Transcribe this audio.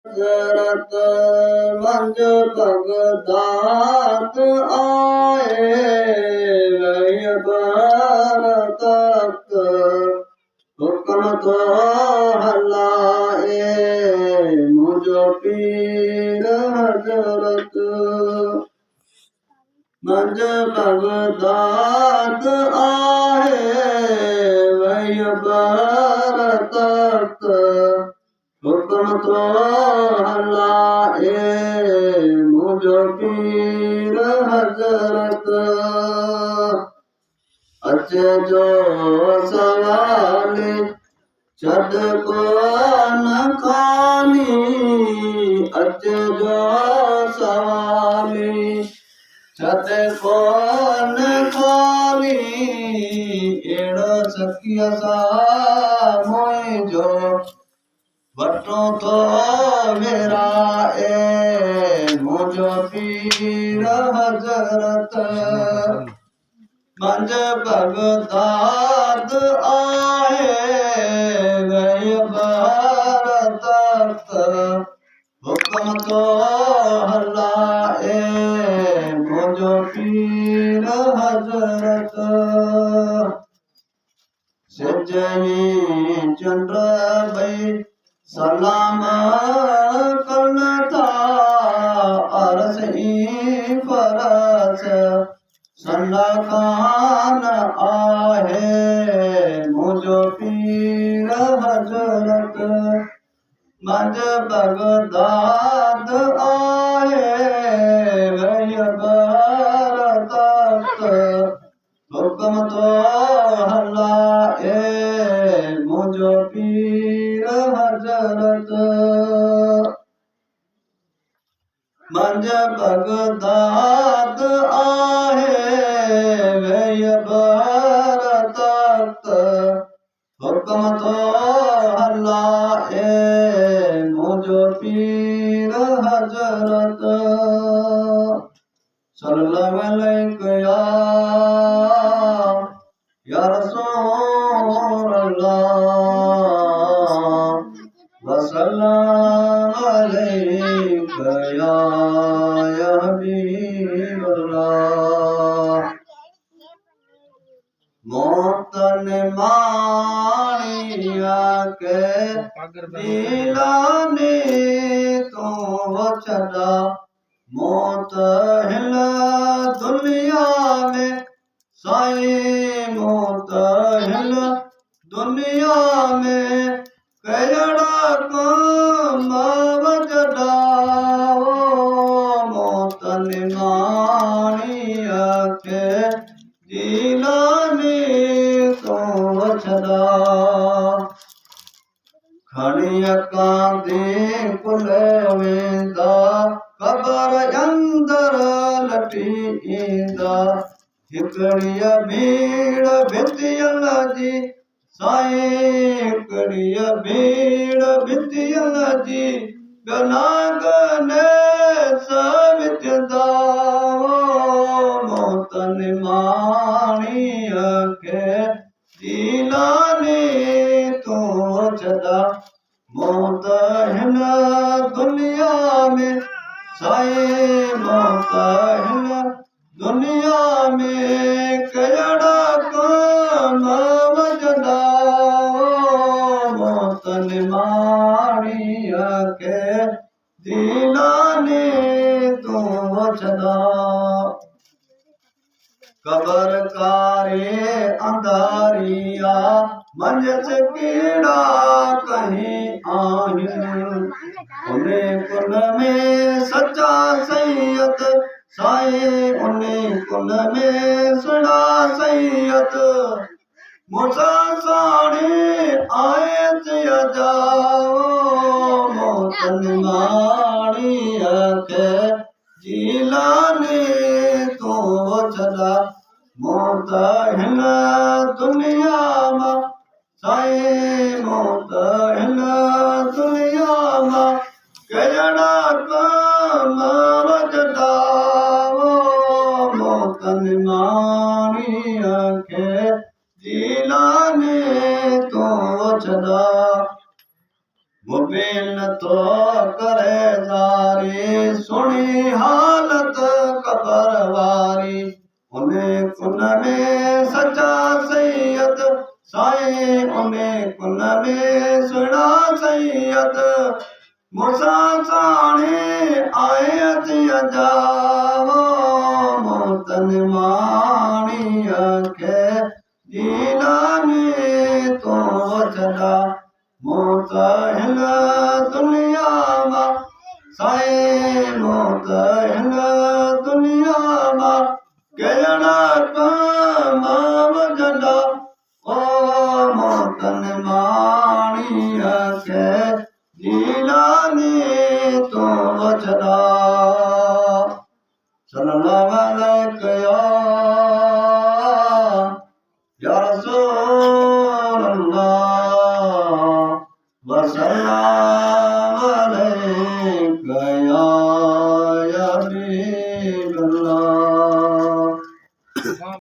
हज़रत मंझ बगदाद आए वही बरतत हुक्म तो हलाए मुझो पीर हज़रत मंझ बगदाद आए वही बरतत हुक्म तो हलाए मुझो पीर हज़रत अचे जो सवाली छॾ को न खानी अचे जो सवाली छॾ को न खानी अहिड़ो सखीअ सां मुंहिंजो वटो तो विराए मुझो पीर हज़रत मंझ बगदाद आए वही बरतत हुक्म तो हलाए मुझो पीर हज़रत सिजही चंड भई सलाम कन था अरस ई फरस सन्ना खान आहे मुझो पीर हज़रत मंझ बगदाद आए वही बरतत हुक्म तो हलाए मुझो पीर हज़रत मंझ बगदाद आहे वही बरतत हुक्म तो हलाए मुझो पीर हज़रत सल्लल्लाहु अलैहि या रसूल अल्लाह वसल्लम अलैका या हबीब अल्लाह मोतन मानिया के दिलाने तो छड़ा मौत हिल दुनिया में साईं मौत हिल दुनिया में कहिड़ा कम वजदा मौत निमाणीअ खे दिलानी तो छड़ा खणी कांदी कुल वेंदा क़बर अंदर लटी ईंदा हिकिड़ीअ भीड़ भितियल जी साईं हिकिड़ीअ भीड़ भितियल जी गनागने विझंदा मौत निमाणीअ खे दिलानी तो छॾा मौत हिन दुनिया में साईं मौत हिन दुनिया में कहिड़ा कम वजदा मौत निमाणीअ खे दिलानी तो छॾा क़बर कारे अंधारिया मंझ कीड़ा कहीं आहिनि उने कुन में सच्चा सैयद साईं उने कुन में सुना सैयद मूंसां साणी आयत जाओ मौत निमाणीअ खे जिलानी तो छॾा मौत हिन दुनिया मां साईं मौत हिन दुनिया मां कहिड़ा कम वजदा मौत निमाणीअ खे जिलानी तो छॾा मुबीन तो करे सुणी हालत कबर वारी उन कुन में सच्चा सैयद साईं उन कुन में सुहिणा सैयद मूंसां साणे आए थी अजावो मोतन माणीअ खे जीलानी तो वचदा मौत हिन दुनिया मां साईं मौत हिन दुनिया मां कहिड़ा कम वजदा ओ मोतन माणीअ खे जीलानी तो वचदा सल्लल्लाहु अलैहि या रसूल अल्लाह वसल्लम अलैहि